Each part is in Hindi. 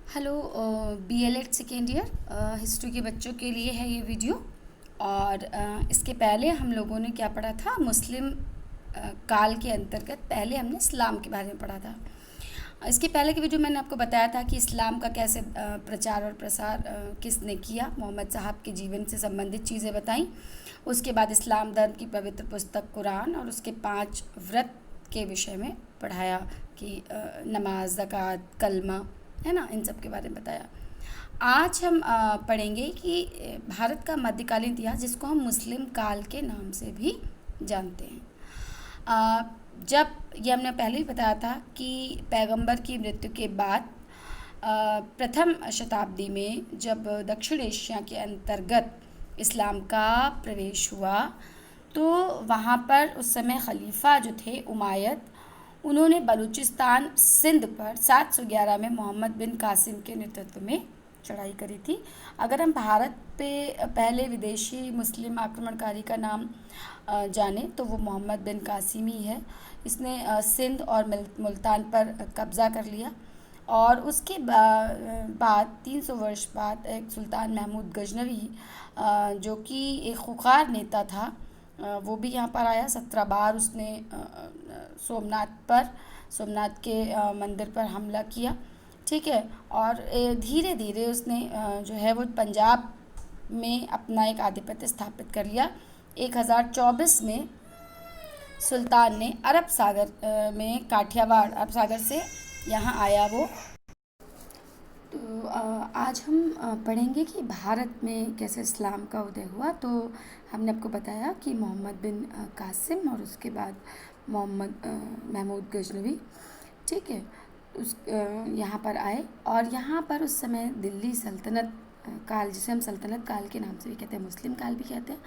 Hello. B.El.Ed second year history के बच्चों के लिए है ये वीडियो। और इसके पहले हम लोगों ने क्या पढ़ा था, मुस्लिम काल के अंतर्गत पहले हमने इस्लाम के बारे में पढ़ा था। इसके पहले की वीडियो मैंने आपको बताया था कि इस्लाम का कैसे प्रचार और प्रसार किसने किया, मोहम्मद साहब के जीवन से संबंधित चीज़ें बताई। उसके बाद इस्लाम धर्म की पवित्र पुस्तक कुरान और उसके 5 व्रत के विषय में पढ़ाया कि नमाज, ज़कात, कलमा, है ना, इन सब के बारे में बताया। आज हम पढ़ेंगे कि भारत का मध्यकालीन इतिहास, जिसको हम मुस्लिम काल के नाम से भी जानते हैं। जब ये हमने पहले ही बताया था कि पैगंबर की मृत्यु के बाद प्रथम शताब्दी में जब दक्षिण एशिया के अंतर्गत इस्लाम का प्रवेश हुआ, तो वहाँ पर उस समय खलीफा जो थे उमायद, उन्होंने बलूचिस्तान सिंध पर 711 में मोहम्मद बिन कासिम के नेतृत्व में चढ़ाई करी थी। अगर हम भारत पे पहले विदेशी मुस्लिम आक्रमणकारी का नाम जाने तो वो मोहम्मद बिन कासिम ही है। इसने सिंध और मुल्तान पर कब्ज़ा कर लिया और उसके बाद 300 वर्ष बाद एक सुल्तान महमूद गजनवी, जो कि एक खुखार नेता था, वो भी यहाँ पर आया। 17 बार उसने सोमनाथ के मंदिर पर हमला किया, ठीक है। और धीरे धीरे उसने जो है वो पंजाब में अपना एक आधिपत्य स्थापित कर लिया। 1024 में सुल्तान ने अरब सागर में काठियावाड़, अरब सागर से यहाँ आया वो। तो आज हम पढ़ेंगे कि भारत में कैसे इस्लाम का उदय हुआ। तो हमने आपको बताया कि मोहम्मद बिन कासिम और उसके बाद मोहम्मद महमूद गजनवी, ठीक है, उस यहाँ पर आए। और यहाँ पर उस समय दिल्ली सल्तनत काल, जिसे हम सल्तनत काल के नाम से भी कहते हैं, मुस्लिम काल भी कहते हैं,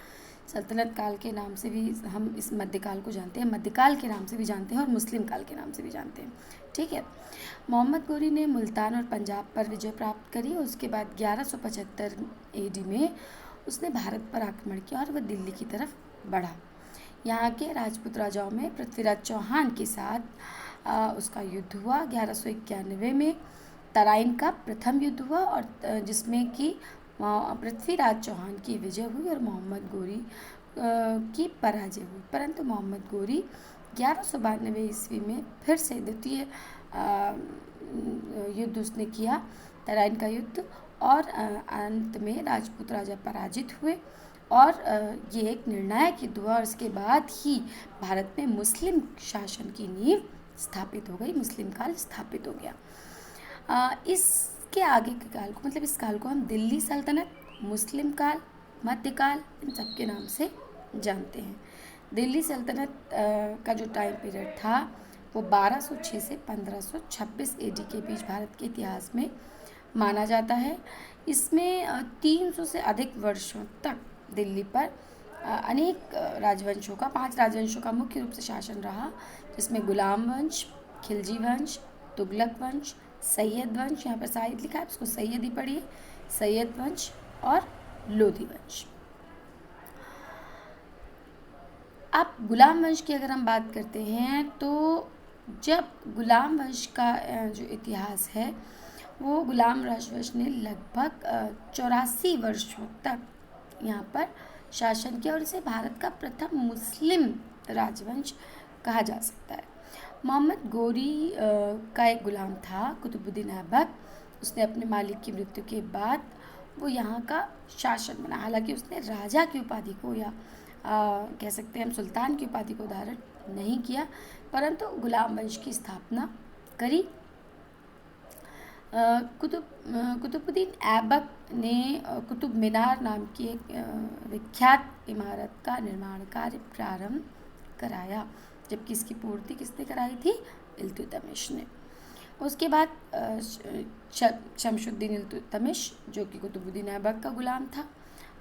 सल्तनत काल के नाम से भी हम इस मध्यकाल को जानते हैं, मध्यकाल के नाम से भी जानते हैं और मुस्लिम काल के नाम से भी जानते हैं, ठीक है। मोहम्मद गोरी ने मुल्तान और पंजाब पर विजय प्राप्त करी। उसके बाद 1175 एडी में उसने भारत पर आक्रमण किया और वह दिल्ली की तरफ बढ़ा। यहाँ के राजपूत राजाओं में पृथ्वीराज चौहान के साथ उसका युद्ध हुआ। 1191 में तराइन का प्रथम युद्ध हुआ और जिसमें कि पृथ्वीराज चौहान की विजय हुई और मोहम्मद गोरी की पराजय हुई। परंतु मोहम्मद गोरी 1192 ईस्वी में फिर से द्वितीय युद्ध उसने किया, तराइन का युद्ध, और अंत में राजपूत राजा पराजित हुए और ये एक निर्णायक युद्ध हुआ। और इसके बाद ही भारत में मुस्लिम शासन की नींव स्थापित हो गई, मुस्लिम काल स्थापित हो गया। इसके आगे के काल को, मतलब इस काल को हम दिल्ली सल्तनत, मुस्लिम काल, मध्यकाल, इन सब के नाम से जानते हैं। दिल्ली सल्तनत का जो टाइम पीरियड था वो 1206 से 1526 एडी के बीच भारत के इतिहास में माना जाता है। इसमें 300 से अधिक वर्षों तक दिल्ली पर अनेक राजवंशों का, 5 राजवंशों का मुख्य रूप से शासन रहा, जिसमें गुलाम वंश, खिलजी वंश, तुगलक वंश, सैयद वंश, यहाँ पर सैयद लिखा है, इसको सैयद ही पढ़िए, सैयद वंश और लोधी वंश। अब गुलाम वंश की अगर हम बात करते हैं तो जब गुलाम वंश का जो इतिहास है वो गुलाम राजवंश ने लगभग 84 वर्षों तक यहाँ पर शासन किया और इसे भारत का प्रथम मुस्लिम राजवंश कहा जा सकता है। मोहम्मद गोरी का एक गुलाम था कुतुबुद्दीन ऐबक। उसने अपने मालिक की मृत्यु के बाद वो यहाँ का शासक बना। हालांकि उसने राजा की उपाधि को या कह सकते हैं हम सुल्तान की उपाधि को धारण नहीं किया, परंतु गुलाम वंश की स्थापना करी। कुतुबुद्दीन ऐबक ने कुतुब मीनार नाम की एक विख्यात इमारत का निर्माण कार्य प्रारंभ कराया, जबकि इसकी पूर्ति किसने कराई थी? इल्तुतमिश ने। उसके बाद शमशुद्दीन इल्तुतमिश, जो कि कुतुबुद्दीन ऐबक का गुलाम था,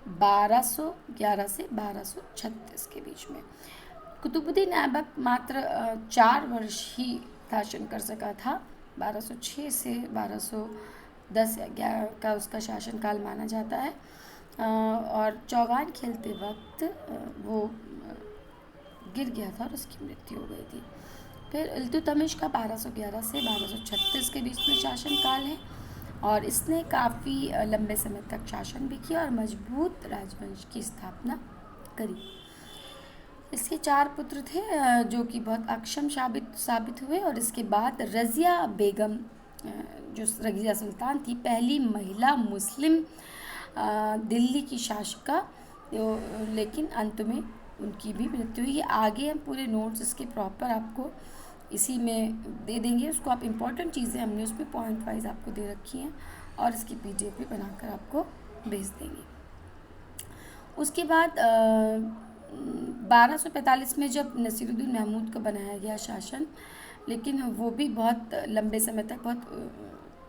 1211 से 1236 के बीच में। कुतुबुद्दीन ऐबक मात्र 4 वर्ष ही शासन कर सका था। 1206 से 1210 या 11 का उसका शासनकाल माना जाता है। और चौगान खेलते वक्त वो गिर गया था और उसकी मृत्यु हो गई थी। फिर इल्तुतमिश का 1211 से 1236 के बीच में शासनकाल है। और इसने काफ़ी लंबे समय तक शासन भी किया और मजबूत राजवंश की स्थापना करी। इसके 4 पुत्र थे जो कि बहुत अक्षम साबित हुए, और इसके बाद रज़िया बेगम, जो रज़िया सुल्तान थी, पहली महिला मुस्लिम दिल्ली की शासिका, लेकिन अंत में उनकी भी मृत्यु हुई। ये आगे हम पूरे नोट्स इसके प्रॉपर आपको इसी में दे देंगे, उसको आप इम्पॉर्टेंट चीज़ें हमने उसमें पॉइंट वाइज आपको दे रखी हैं और इसकी PDF भी बनाकर आपको भेज देंगे। उसके बाद 1245 में जब नसीरुद्दीन महमूद को बनाया गया शासन, लेकिन वो भी बहुत लंबे समय तक बहुत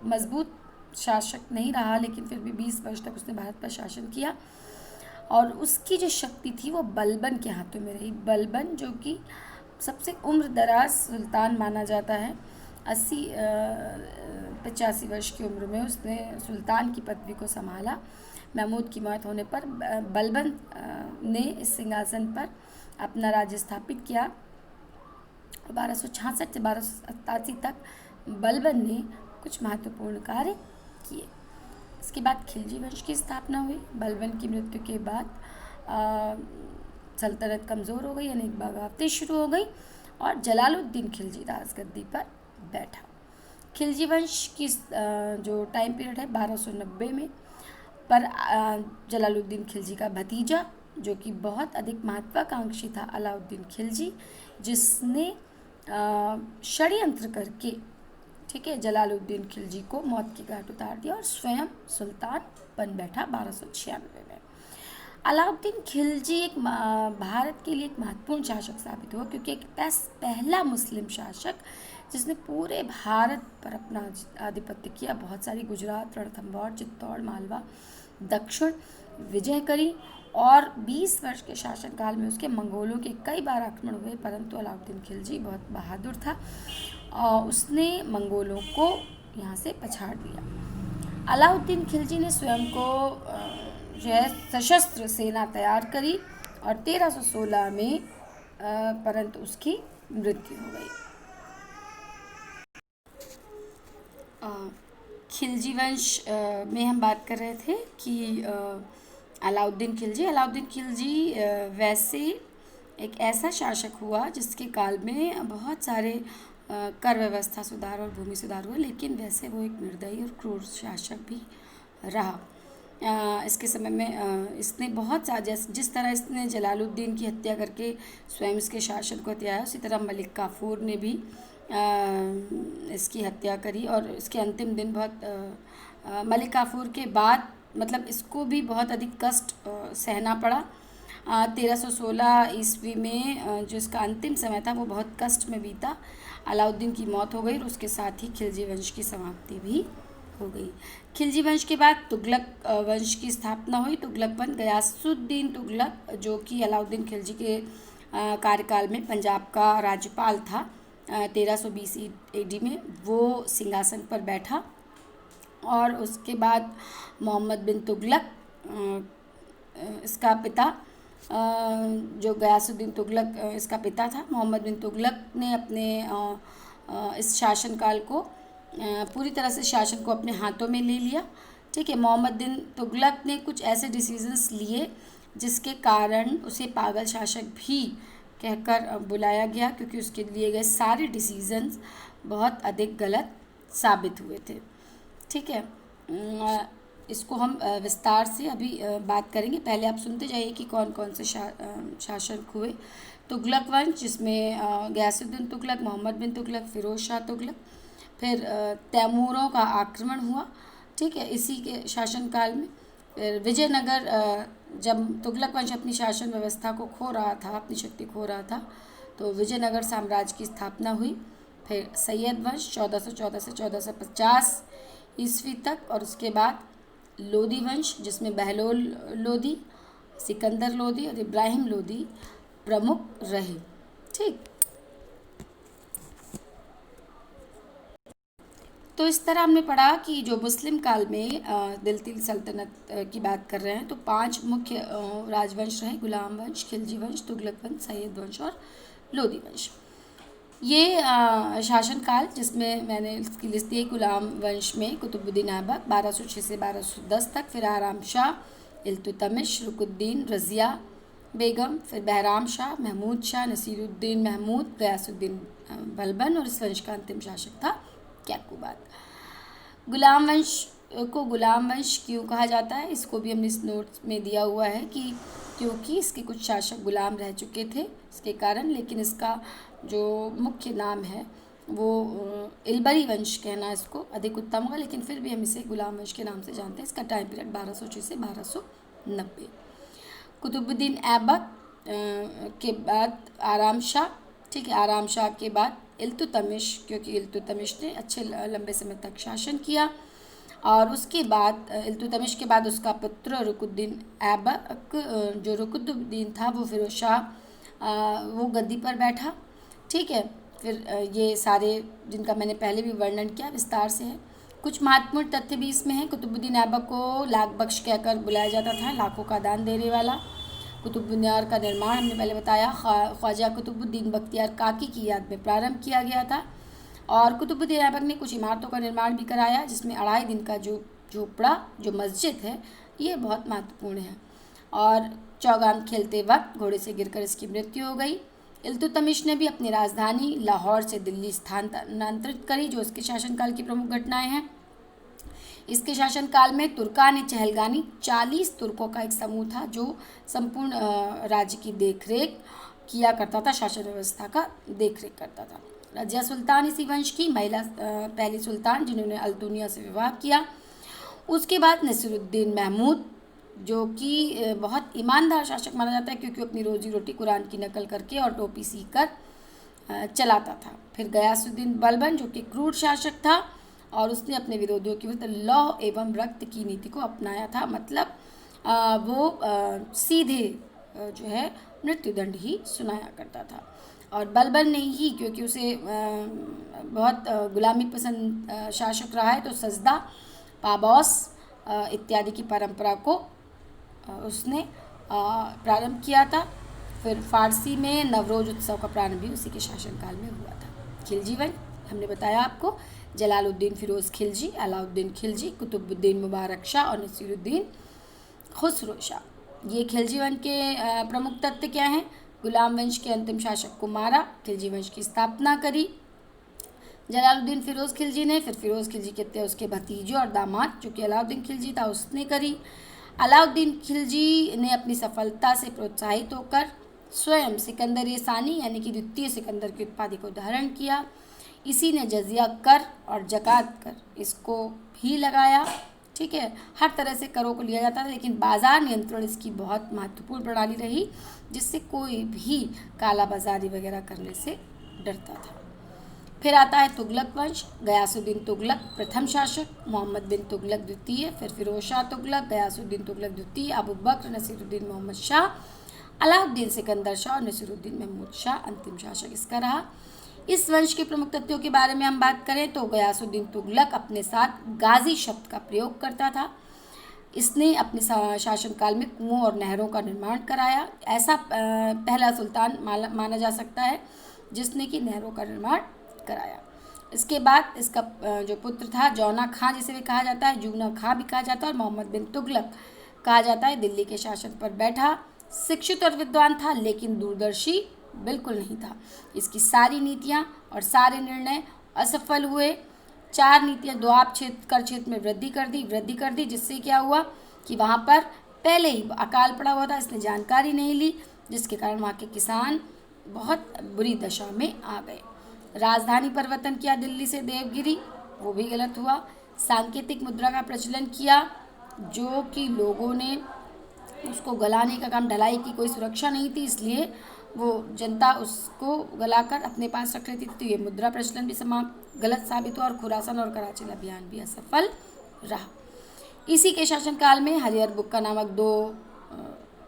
मजबूत शासक नहीं रहा, लेकिन फिर भी 20 वर्ष तक उसने भारत पर शासन किया और उसकी जो शक्ति थी वो बलबन के हाथों में रही। बलबन जो कि सबसे उम्र दराज सुल्तान माना जाता है, 85 वर्ष की उम्र में उसने सुल्तान की पदवी को संभाला। महमूद की मौत होने पर बलबन ने इस सिंहासन पर अपना राज्य स्थापित किया। 1266 से 1287 तक बलबन ने कुछ महत्वपूर्ण कार्य किए। इसके बाद खिलजी वंश की स्थापना हुई। बलबन की मृत्यु के बाद सल्तनत कमज़ोर हो गई, यानी बगावतें शुरू हो गई और जलालुद्दीन खिलजी राजगद्दी पर बैठा। खिलजी वंश की जो टाइम पीरियड है 1290 में, पर जलालुद्दीन खिलजी का भतीजा जो कि बहुत अधिक महत्वाकांक्षी था, अलाउद्दीन खिलजी, जिसने षड्यंत्र करके, ठीक है, जलालुद्दीन खिलजी को मौत की घाट उतार दिया और स्वयं सुल्तान बन बैठा 1296 में। अलाउद्दीन खिलजी एक भारत के लिए एक महत्वपूर्ण शासक साबित हुआ, क्योंकि एक पहला मुस्लिम शासक जिसने पूरे भारत पर अपना आधिपत्य किया। बहुत सारी गुजरात, रणथंभौर, चित्तौड़, मालवा, दक्षिण विजय करी और 20 वर्ष के शासनकाल में उसके मंगोलों के कई बार आक्रमण हुए, परंतु अलाउद्दीन खिलजी बहुत बहादुर था और उसने मंगोलों को यहाँ से पछाड़ दिया। अलाउद्दीन खिलजी ने स्वयं को जो है सशस्त्र सेना तैयार करी और 1316 में परंतु उसकी मृत्यु हो गई। खिलजी वंश में हम बात कर रहे थे कि अलाउद्दीन खिलजी वैसे एक ऐसा शासक हुआ जिसके काल में बहुत सारे कर व्यवस्था सुधार और भूमि सुधार हुए, लेकिन वैसे वो एक निर्दयी और क्रूर शासक भी रहा। इसके समय में इसने बहुत सा, जिस तरह इसने जलालुद्दीन की हत्या करके स्वयं इसके शासन को हत्याया, उसी तरह मलिक काफूर ने भी इसकी हत्या करी और इसके अंतिम दिन बहुत मलिक काफूर के बाद मतलब इसको भी बहुत अधिक कष्ट सहना पड़ा। 1316 ईस्वी में जो इसका अंतिम समय था वो बहुत कष्ट में बीता। अलाउद्दीन की मौत हो गई और उसके साथ ही खिलजी वंश की समाप्ति भी हो गई। खिलजी वंश के बाद तुगलक वंश की स्थापना हुई। तुगलक वंश, गयासुद्दीन तुगलक जो कि अलाउद्दीन खिलजी के कार्यकाल में पंजाब का राज्यपाल था, 1320 AD में वो सिंहासन पर बैठा और उसके बाद मोहम्मद बिन तुगलक, इसका पिता, जो गयासुद्दीन तुगलक इसका पिता था, मोहम्मद बिन तुगलक ने अपने इस शासनकाल को पूरी तरह से शासन को अपने हाथों में ले लिया। ठीक है, मोहम्मद बिन तुगलक ने कुछ ऐसे डिसीजंस लिए जिसके कारण उसे पागल शासक भी कहकर बुलाया गया, क्योंकि उसके लिए गए सारे डिसीजंस बहुत अधिक गलत साबित हुए थे। ठीक है, इसको हम विस्तार से अभी बात करेंगे। पहले आप सुनते जाइए कि कौन कौन से शासक हुए। तुगलक वंश, जिसमें गयासुद्दीन तुगलक, मोहम्मद बिन तुगलक, फिरोज शाह तुगलक, फिर तैमूरों का आक्रमण हुआ। ठीक है, इसी के शासनकाल में फिर विजयनगर, जब तुगलक वंश अपनी शासन व्यवस्था को खो रहा था, अपनी शक्ति खो रहा था, तो विजयनगर साम्राज्य की स्थापना हुई। फिर सैयद वंश 1414 से 1450 ईस्वी तक, और उसके बाद लोदी वंश जिसमें बहलोल लोदी, सिकंदर लोदी और इब्राहिम लोदी प्रमुख रहे। ठीक, तो इस तरह हमने पढ़ा कि जो मुस्लिम काल में दिल्ली सल्तनत की बात कर रहे हैं तो 5 मुख्य राजवंश रहे: गुलाम वंश, खिलजी वंश, तुगलक वंश, सैयद वंश और लोदी वंश। ये शासनकाल जिसमें मैंने इसकी लिस्ट दी है, गुलाम वंश में कुतुबुद्दीन ऐबक 1206 से 1210 तक, फिर आराम शाह, इल्तुतमिश, रुकुद्दीन रज़िया बेगम, फिर बहराम शाह, महमूद शाह, नसीरुद्दीन महमूद, गयासुद्दीन बलबन, और इस वंश का अंतिम शासक था कैकुबाद। गुलाम वंश को गुलाम वंश क्यों कहा जाता है, इसको भी हमने इस नोट्स में दिया हुआ है कि क्योंकि इसके कुछ शासक गुलाम रह चुके थे इसके कारण, लेकिन इसका जो मुख्य नाम है वो इलबरी वंश कहना इसको अधिक उत्तम होगा, लेकिन फिर भी हम इसे गुलाम वंश के नाम से जानते हैं। इसका टाइम पीरियड 1206 से 1290। कुतुबुद्दीन ऐबक के बाद आराम शाह, ठीक है, आराम शाह के बाद इल्तुतमिश, क्योंकि इल्तुतमिश ने अच्छे लंबे समय तक शासन किया, और उसके बाद इल्तुतमिश के बाद उसका पुत्र रुकुद्दीन ऐबक, जो रुकुद्दीन था वो फिरोज शाह वो गद्दी पर बैठा, ठीक है। फिर ये सारे जिनका मैंने पहले भी वर्णन किया विस्तार से है। कुछ महत्वपूर्ण तथ्य भी इसमें हैं। कुतुबुद्दीन ऐबक को लाख बख्श कहकर बुलाया जाता था, लाखों का दान देने वाला। कुतुब मीनार का निर्माण हमने पहले बताया ख्वाजा कुतुबुद्दीन बख्तियार काकी की याद में प्रारंभ किया गया था, और कुतुबुद्दीन ऐबक ने कुछ इमारतों का निर्माण भी कराया, जिसमें 2.5 दिन का जो झोपड़ा जो मस्जिद है ये बहुत महत्वपूर्ण है। और चौगान खेलते वक्त घोड़े से गिरकर इसकी मृत्यु हो गई। इल्तुतमिश ने भी अपनी राजधानी लाहौर से दिल्ली स्थानांतरित करी, जो इसके शासनकाल की प्रमुख घटनाएं हैं। इसके शासनकाल में तुर्कान चहलगानी 40 तुर्कों का एक समूह था जो संपूर्ण राज्य की देखरेख किया करता था, शासन व्यवस्था का देखरेख करता था। रजिया सुल्तान इसी वंश की महिला पहली सुल्तान जिन्होंने अल्तुनिया से विवाह किया। उसके बाद नसीरुद्दीन महमूद, जो कि बहुत ईमानदार शासक माना जाता है, क्योंकि अपनी रोजी रोटी कुरान की नकल करके और टोपी सीख कर चलाता था। फिर गयासुद्दीन बलबन, जो कि क्रूर शासक था, और उसने अपने विरोधियों के विरुद्ध लौह एवं रक्त की नीति को अपनाया था, मतलब वो सीधे जो है मृत्युदंड ही सुनाया करता था। और बलबन ने ही, क्योंकि उसे बहुत गुलामी पसंद शासक रहा है, तो सजदा, पाबौस इत्यादि की परंपरा को उसने प्रारंभ किया था। फिर फारसी में नवरोज उत्सव का प्रारंभ भी उसी के शासनकाल में हुआ था। खिलजी वंश हमने बताया आपको, जलालुद्दीन फिरोज़ खिलजी, अलाउद्दीन खिलजी, कुतुबुद्दीन मुबारक शाह और नसीरुद्दीन खुसरो शाह। ये खिलजी वंश के प्रमुख तथ्य क्या हैं? गुलाम वंश के अंतिम शासक को मारा, खिलजी वंश की स्थापना करी जलालुद्दीन फिरोज़ खिलजी ने। फिर फिरोज़ खिलजी कहते हैं उसके भतीजे और दामाद, जो कि अलाउद्दीन खिलजी था, उसने करी। अलाउद्दीन खिलजी ने अपनी सफलता से प्रोत्साहित होकर स्वयं सिकंदर सानी यानी कि द्वितीय सिकंदर की उपाधि को धारण किया। इसी ने जजिया कर और जकात कर इसको भी लगाया, ठीक है। हर तरह से करों को लिया जाता था, लेकिन बाजार नियंत्रण इसकी बहुत महत्वपूर्ण प्रणाली रही, जिससे कोई भी काला बाजारी वगैरह करने से डरता था। फिर आता है तुगलक वंश, गयासुद्दीन तुगलक प्रथम शासक, मोहम्मद बिन तुगलक द्वितीय, फिर फिरोज शाह तुगलक, गयासुद्दीन तुगलक द्वितीय, अबू बकर, नसीरुद्दीन मोहम्मद शाह, अलाउद्दीन सिकंदर शाह और नसीरुद्दीन महमूद शाह अंतिम शासक इसका रहा। इस वंश के प्रमुख तथ्यों के बारे में हम बात करें तो गयासुद्दीन तुगलक अपने साथ गाजी शब्द का प्रयोग करता था। इसने अपने शासनकाल में कुओं और नहरों का निर्माण कराया। ऐसा पहला सुल्तान माना जा सकता है जिसने कि नहरों का निर्माण कराया। इसके बाद इसका जो पुत्र था जौना खां, जिसे भी कहा जाता है, जूना खां भी कहा जाता है, और मोहम्मद बिन तुगलक कहा जाता है, दिल्ली के शासन पर बैठा। शिक्षित और विद्वान था, लेकिन दूरदर्शी बिल्कुल नहीं था। इसकी सारी नीतियाँ और सारे निर्णय असफल हुए। 4 नीतियाँ दोआब क्षेत्र में वृद्धि कर दी, जिससे क्या हुआ कि वहाँ पर पहले ही अकाल पड़ा हुआ था, इसने जानकारी नहीं ली, जिसके कारण वहाँ के किसान बहुत बुरी दशा में आ गए। राजधानी परिवर्तन किया दिल्ली से देवगिरी, वो भी गलत हुआ। सांकेतिक मुद्रा का प्रचलन किया, जो कि लोगों ने उसको गलाने का काम, ढलाई की कोई सुरक्षा नहीं थी, इसलिए वो जनता उसको गलाकर अपने पास रख लेती थी, तो ये मुद्रा प्रचलन भी समाप्त गलत साबित हुआ, और खुरासान और कराची अभियान भी असफल रहा। इसी के शासनकाल में हरिहर बुक्का नामक 2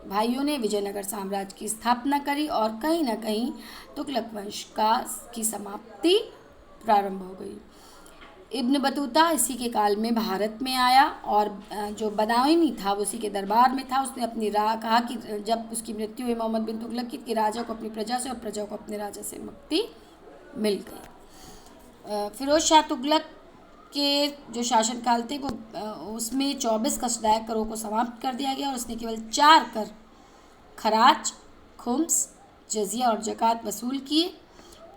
भाइयों ने विजयनगर साम्राज्य की स्थापना करी, और कहीं ना कहीं तुगलक वंश की समाप्ति प्रारंभ हो गई। इब्न बतूता इसी के काल में भारत में आया, और जो बदायूनी था वो उसी के दरबार में था। उसने अपनी कहा कि जब उसकी मृत्यु हुई मोहम्मद बिन तुगलक की, कि राजा को अपनी प्रजा से और प्रजा को अपने राजा से मुक्ति मिल गई। फिरोज शाह तुगलक के जो शासनकाल थे वो उसमें 24 कष्टदायक करों को समाप्त कर दिया गया और उसने केवल 4 कर खराज, खुम्स, जजिया और ज़कात वसूल किए।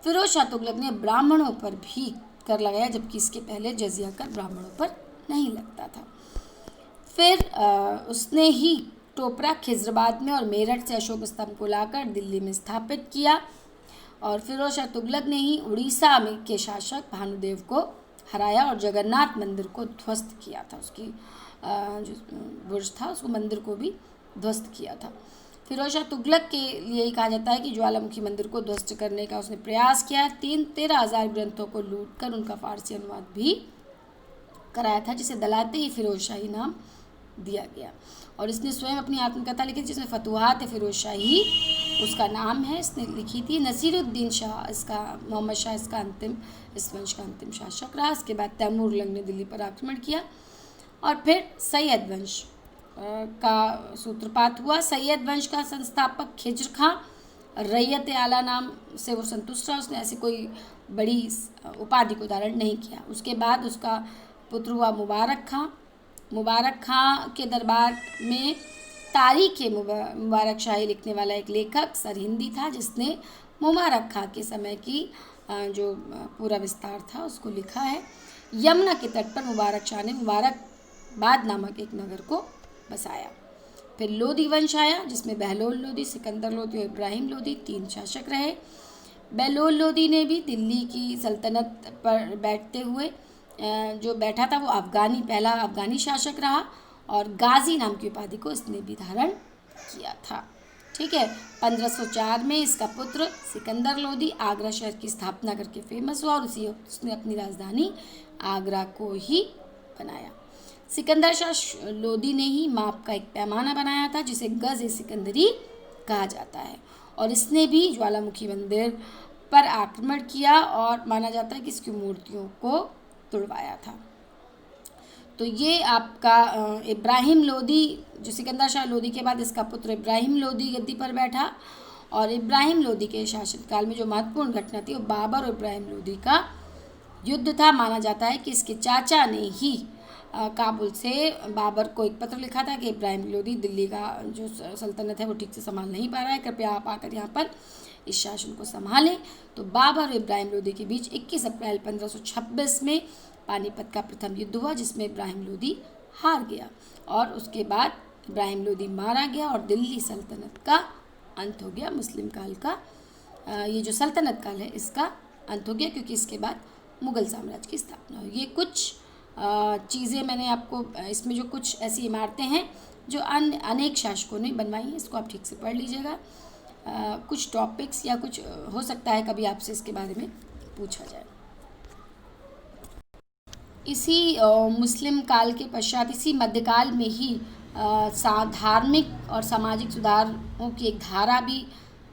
फिरोज शाह तुगलक ने ब्राह्मणों पर भी कर लगाया, जबकि इसके पहले जजिया कर ब्राह्मणों पर नहीं लगता था। फिर उसने ही टोपरा, खिजराबाद में और मेरठ से अशोक स्तंभ को लाकर दिल्ली में स्थापित किया। और फिरोज शाह तुगलक ने ही उड़ीसा में के शासक भानुदेव को हराया और जगन्नाथ मंदिर को ध्वस्त किया था। उसकी जो बुर्ज था उसको, मंदिर को भी ध्वस्त किया था। फिरोज शाह तुगलक के लिए ही कहा जाता है कि ज्वालामुखी मंदिर को ध्वस्त करने का उसने प्रयास किया। 13,000 ग्रंथों को लूटकर उनका फारसी अनुवाद भी कराया था, जिसे दलाते ही फिरोज शाही नाम दिया गया। और इसने स्वयं अपनी आत्मकथा लिखी थी जिसमें फतुहात फिरोज शाही उसका नाम है, इसने लिखी थी। नसीरुद्दीन शाह इसका, मोहम्मद शाह इसका अंतिम, इस वंश का अंतिम शासक रहा। इसके बाद तैमूर लंग ने दिल्ली पर आक्रमण किया और फिर सैयद वंश का सूत्रपात हुआ। सैयद वंश का संस्थापक खिज्र खां रैयत आला नाम से वो संतुष्ट रहा, उसने ऐसी कोई बड़ी उपाधि को धारण नहीं किया। उसके बाद उसका पुत्र हुआ मुबारक खां। मुबारक खां के दरबार में तारीख मुबारक शाही लिखने वाला एक लेखक सरहिंदी था, जिसने मुबारक खां के समय की जो पूरा विस्तार था उसको लिखा है। यमुना के तट पर मुबारक शाह ने मुबारकबाद नामक एक नगर को बसाया। फिर लोधी वंश आया, जिसमें बहलोल लोधी, सिकंदर लोधी और इब्राहिम लोधी 3 शासक रहे। बहलोल लोधी ने भी दिल्ली की सल्तनत पर बैठते हुए जो बैठा था वो पहला अफगानी शासक रहा और गाजी नाम की उपाधि को इसने भी धारण किया था। ठीक है। 1504 में इसका पुत्र सिकंदर लोधी आगरा शहर की स्थापना करके फेमस हुआ और उसने अपनी राजधानी आगरा को ही बनाया। सिकंदर शाह लोधी ने ही माप का एक पैमाना बनाया था, जिसे गज सिकंदरी कहा जाता है। और इसने भी ज्वालामुखी मंदिर पर आक्रमण किया और माना जाता है कि इसकी मूर्तियों को तुड़वाया था। तो ये आपका इब्राहिम लोधी, जो सिकंदर शाह लोधी के बाद इसका पुत्र इब्राहिम लोधी गद्दी पर बैठा। और इब्राहिम लोधी के शासनकाल में जो महत्वपूर्ण घटना थी वो बाबर और इब्राहिम लोधी का युद्ध था। माना जाता है कि इसके चाचा ने ही काबुल से बाबर को एक पत्र लिखा था कि इब्राहिम लोधी दिल्ली का जो सल्तनत है वो ठीक से संभाल नहीं पा रहा है, कृपया आप आकर यहाँ पर इस शासन को संभालें। तो बाबर और इब्राहिम लोधी के बीच 21 अप्रैल 1526 में पानीपत का प्रथम युद्ध हुआ, जिसमें इब्राहिम लोधी हार गया और उसके बाद इब्राहिम लोधी मारा गया और दिल्ली सल्तनत का अंत हो गया। मुस्लिम काल का ये जो सल्तनत काल है इसका अंत हो गया, क्योंकि इसके बाद मुग़ल साम्राज्य की स्थापना हुई। ये कुछ चीज़ें मैंने आपको, इसमें जो कुछ ऐसी इमारतें हैं जो अनेक शासकों ने बनवाई हैं, इसको आप ठीक से पढ़ लीजिएगा। कुछ टॉपिक्स या कुछ हो सकता है कभी आपसे इसके बारे में पूछा जाए। इसी मुस्लिम काल के पश्चात, इसी मध्यकाल में ही धार्मिक और सामाजिक सुधारों की एक धारा भी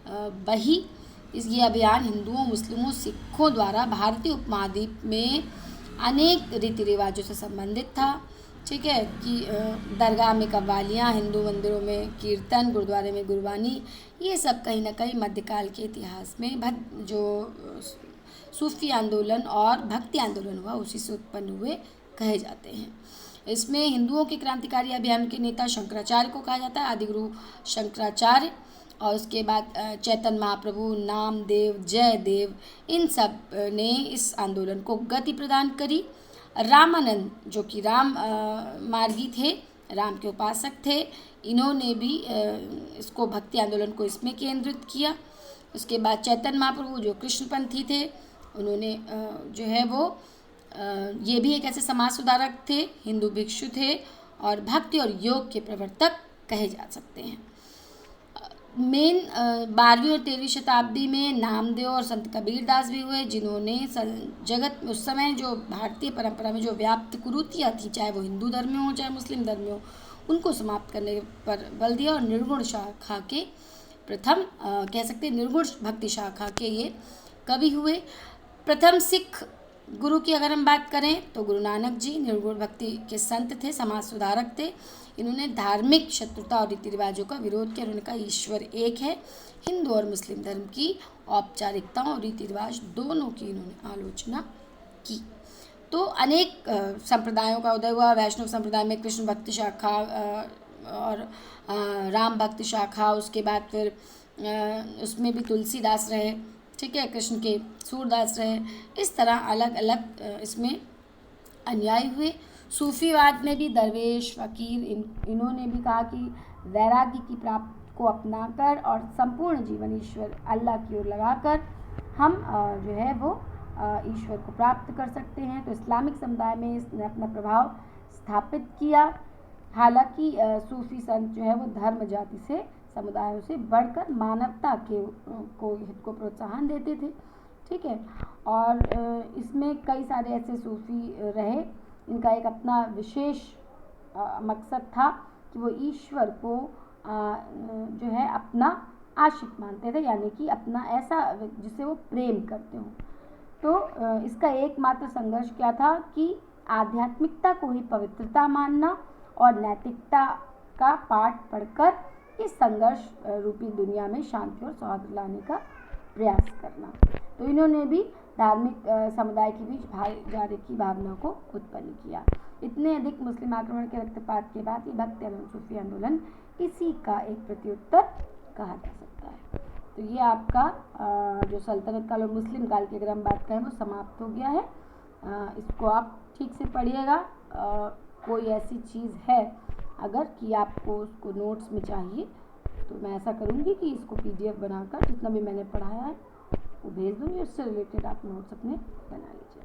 बही। ये अभियान हिंदुओं, मुस्लिमों, सिखों द्वारा भारतीय उपमहाद्वीप में अनेक रीति रिवाजों से संबंधित था। ठीक है, कि दरगाह में कव्वालियाँ, हिंदू मंदिरों में कीर्तन, गुरुद्वारे में गुरबानी, ये सब कहीं ना कहीं मध्यकाल के इतिहास में जो सूफी आंदोलन और भक्ति आंदोलन हुआ उसी से उत्पन्न हुए कहे जाते हैं। इसमें हिंदुओं के क्रांतिकारी अभियान के नेता शंकराचार्य को कहा जाता है, आदिगुरु शंकराचार्य। और उसके बाद चैतन्य महाप्रभु, नामदेव, जयदेव, इन सब ने इस आंदोलन को गति प्रदान करी। रामानंद, जो कि राम मार्गी थे, राम के उपासक थे, इन्होंने भी इसको भक्ति आंदोलन को इसमें केंद्रित किया। उसके बाद चैतन्य महाप्रभु जो कृष्णपंथी थे, उन्होंने जो है वो ये भी एक ऐसे समाज सुधारक थे, हिंदू भिक्षु थे और भक्ति और योग के प्रवर्तक कहे जा सकते हैं। मेन 12वीं और 13वीं शताब्दी में नामदेव और संत कबीरदास भी हुए, जिन्होंने जगत उस समय जो भारतीय परंपरा में जो व्याप्त कुरीतियाँ थी, चाहे वो हिंदू धर्म में हो चाहे मुस्लिम धर्म में हो, उनको समाप्त करने पर बल दिया। और निर्गुण शाखा के प्रथम कह सकते हैं निर्गुण भक्ति शाखा के ये कवि हुए। प्रथम सिख गुरु की अगर हम बात करें तो गुरु नानक जी निर्गुण भक्ति के संत थे, समाज सुधारक थे। इन्होंने धार्मिक शत्रुता और रीति रिवाजों का विरोध किया। उन्होंने कहा ईश्वर एक है। हिंदू और मुस्लिम धर्म की औपचारिकताओं और रीति रिवाज दोनों की इन्होंने आलोचना की। तो अनेक संप्रदायों का उदय हुआ। वैष्णव संप्रदाय में कृष्ण भक्ति शाखा और राम भक्ति शाखा, उसके बाद फिर उसमें भी तुलसीदास रहे, ठीक है, कृष्ण के सूरदास रहे। इस तरह अलग अलग इसमें अनुयायी हुए। सूफीवाद में भी दरवेश, फकीर, इन्होंने भी कहा कि वैराग्य की प्राप्ति को अपनाकर और संपूर्ण जीवन ईश्वर अल्लाह की ओर लगाकर हम जो है वो ईश्वर को प्राप्त कर सकते हैं। तो इस्लामिक समुदाय में इसने अपना प्रभाव स्थापित किया। हालांकि सूफी संत जो है वो धर्म जाति से समुदायों से बढ़कर मानवता के हित को प्रोत्साहन देते थे, ठीक है। और इसमें कई सारे ऐसे सूफी रहे, इनका एक अपना विशेष मकसद था कि वो ईश्वर को जो है अपना आशिक मानते थे, यानी कि अपना ऐसा जिसे वो प्रेम करते हों। तो इसका एकमात्र संघर्ष क्या था कि आध्यात्मिकता को ही पवित्रता मानना और नैतिकता का पाठ पढ़कर इस संघर्ष रूपी दुनिया में शांति और सौहार्द लाने का प्रयास करना। तो इन्होंने भी धार्मिक समुदाय के बीच भाईचारे की भावना को उत्पन्न किया। इतने अधिक मुस्लिम आक्रमण के रक्तपात के बाद ये भक्ति आंदोलन, सूफी आंदोलन, इसी का एक प्रत्युत्तर कहा जा सकता है। तो ये आपका जो सल्तनत काल और मुस्लिम काल की अगर हम बात करें वो समाप्त हो गया है। इसको आप ठीक से पढ़िएगा। कोई ऐसी चीज़ है अगर कि आपको उसको नोट्स में चाहिए तो मैं ऐसा करूँगी कि इसको PDF बनाकर जितना भी मैंने पढ़ाया है वो भेज दूँगी, उससे रिलेटेड आप नोट्स अपने बना लीजिए।